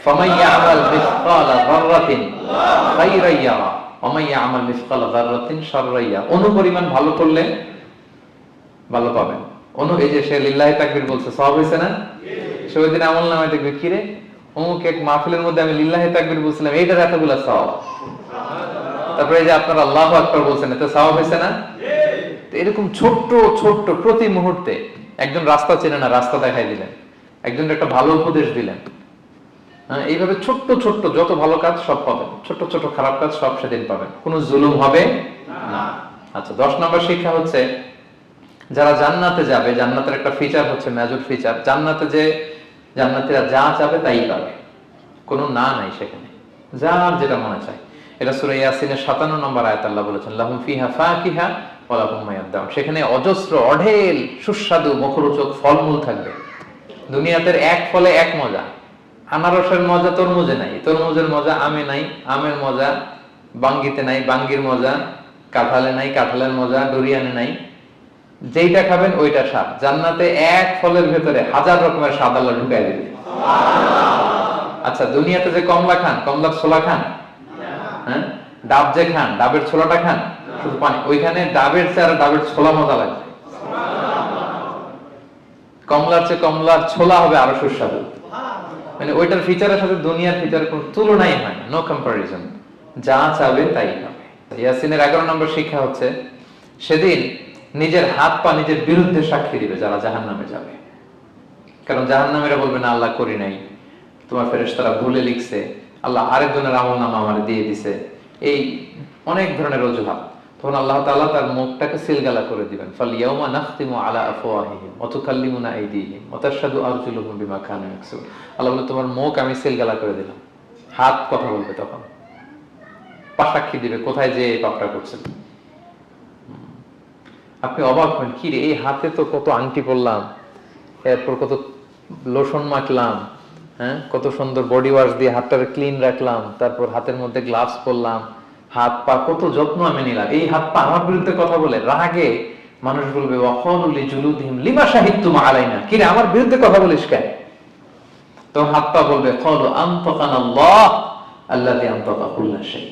ফামান ইয়ামাল মিসকালা যাররাতিন খায়রান ইয়ারা ওয়া মান ইয়ামাল মিসকালা যাররাতিন শাররান ইয়ারা। অনুপরিমাণ ভালো করলে ভালো পাবেন। এই যে সে লিল্লাহি তাকবীর বলছে, সওয়াব হইছে না? সে ওই দিন আমলনামায় দেখবে কি রে, অমুক এক মাহফিলের মধ্যে আমি লিল্লাহি তাকবীর বলছিলাম, এইটার এতগুলা সওয়াব। তারপরে এই যে আপনারা আল্লাহু আকবার বলছেন, এতে সওয়াব হইছে না? এরকম ছোট্ট ছোট্ট প্রতি মুহূর্তে একজন রাস্তা চেনে না, রাস্তা দেখাই দিলেন, একজন একটা ভালো উপদেশ দিলেন। এইভাবে ছোট্ট ছোট্ট যত ভালো কাজ সব পাবেন, ছোট ছোট খারাপ কাজ সব সেদিন পাবেন, কোনো জুলুম হবে না। আচ্ছা, 10 নম্বর শিক্ষা হচ্ছে যারা জান্নাতে যাবে, জান্নাতের একটা ফিচার হচ্ছে, মেজর ফিচার, জান্নাতে যে জান্নাতীরা যা চাবে তাই পাবে, কোনো না নাই সেখানে, যার যেটা মনে চায়। এটা সূরা ইয়াসিনের 57 নম্বর আয়াত আল্লাহ বলেছেন, লাহুম ফিহা ফাকিহা ওয়া লাহুম মা ইয়াদদাউন। সেখানে অজস্র অঢেল সুস্বাদু মুখরোচক ফলমূল থাকবে। দুনিয়াতে এক ফলে এক মজা, আনারসের মজা তরমুজে নাই, তরমুজের মজা আমে নাই, আমের মজা বাঙ্গিতে নাই, বাঙ্গির মজা কাঁঠালে নাই, কাঁঠালের মজা ডুরিয়ানে নাই। যেইটা খাবেন ওইটা স্বাদ। জান্নাতে এক ফলের ভেতরে হাজার রকমের স্বাদ আল্লাহ ঢুকাই দিবে। আচ্ছা, দুনিয়াতে যে কমলা খান, কমলার ছোলা খান, হ্যাঁ, ডাব যে খান, ডাবের ছোলাটা খান, শুধু পানি। ওইখানে ডাবের চেয়ে আর ডাবের ছোলা মজা লাগবে। কমলার চেয়ে কমলার ছোলা হবে আরো সুস্বাদু। মানে ওইটার ফিচারের সাথে দুনিয়ার ফিচারের কোনো তুলনাই হয় না, নো কম্পারিজন। যা চাবে তাই হবে। ইয়াসিনের 11 নম্বর শিক্ষা হচ্ছে সেদিন নিজের হাত পা নিজের বিরুদ্ধে সাক্ষী দিবে যারা জাহান্নামে যাবে। কারণ জাহান্নামীরা বলবে না আল্লাহ করি নাই, তোমার ফেরেশতারা ভুলে লিখছে, আল্লাহ আরেকজনের আমলনামা আমারে দিয়ে দিছে, এই অনেক ধরনের অজুহাত। তখন আল্লাহ তাআলা তার মুখটাকে সিলগালা করে দিবেন। ফালইয়াউমা নাখতিমু আলা আফওয়াহিহিম ওয়া তুকাল্লিমুনা আইদিহিম ওয়া তাশহাদু আরজুলুহুম বিমা কানু ইয়াকসিবুন। আল্লাহ বলে তোমার মুখ আমি সিলগালা করে দিলাম, হাত কথা বলবে, তখন পা সাক্ষী দিবে কোথায় যে পাপটা করছেন। আপনি অবাক হন, কি রে, এই হাতে তো কত আংটি পরলাম, এরপর কত লোশন মাখলাম, হ্যাঁ, কত সুন্দর বডি ওয়াশ দিয়ে হাতটাকে ক্লিন রাখলাম, তারপর হাতের মধ্যে গ্লাভস পরলাম, হাত পা কত যত্ন আমি নিলাম, এই হাত পা আমার বিরুদ্ধে কথা বলে। রাগে মানুষ বলবে ওয়াকালু লিজুলুদিহিম লিমা শাহিদতুম আলাইনা, কি রে আমার বিরুদ্ধে কথা বলিস কেন? তো হাত পা বলবে ক্বালু আনতাকানাল্লাহ আল্লাযী আনতাকা কুল্লা শাই।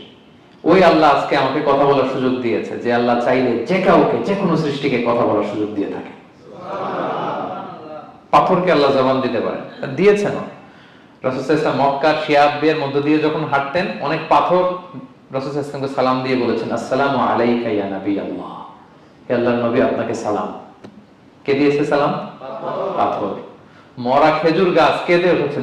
ওই আল্লাহ আজকে আমাকে কথা বলার সুযোগ দিয়েছে, যে আল্লাহ চাইলে যে কাউকে যে কোনো সৃষ্টিকে কথা বলার সুযোগ দিয়ে থাকে। পাথরকে আল্লাহ জবান দিতে পারেন, দিয়েছেন। রাসূল সাল্লাল্লাহু আলাইহি ওয়াসাল্লাম মক্কার শিয়াবদের মধ্য দিয়ে যখন হাঁটতেন, অনেক পাথর রাসূল সাল্লাল্লাহু আলাইহি ওয়াসাল্লামকে সালাম দিয়ে বলেছেন, আসসালামু আলাইকা ইয়া নবী আল্লাহ, হে আল্লাহর নবী আপনাকে সালাম। কে দিয়েছে সালাম? পাথর। মরা খেজুর গাছ কে দিয়ে উঠেছে?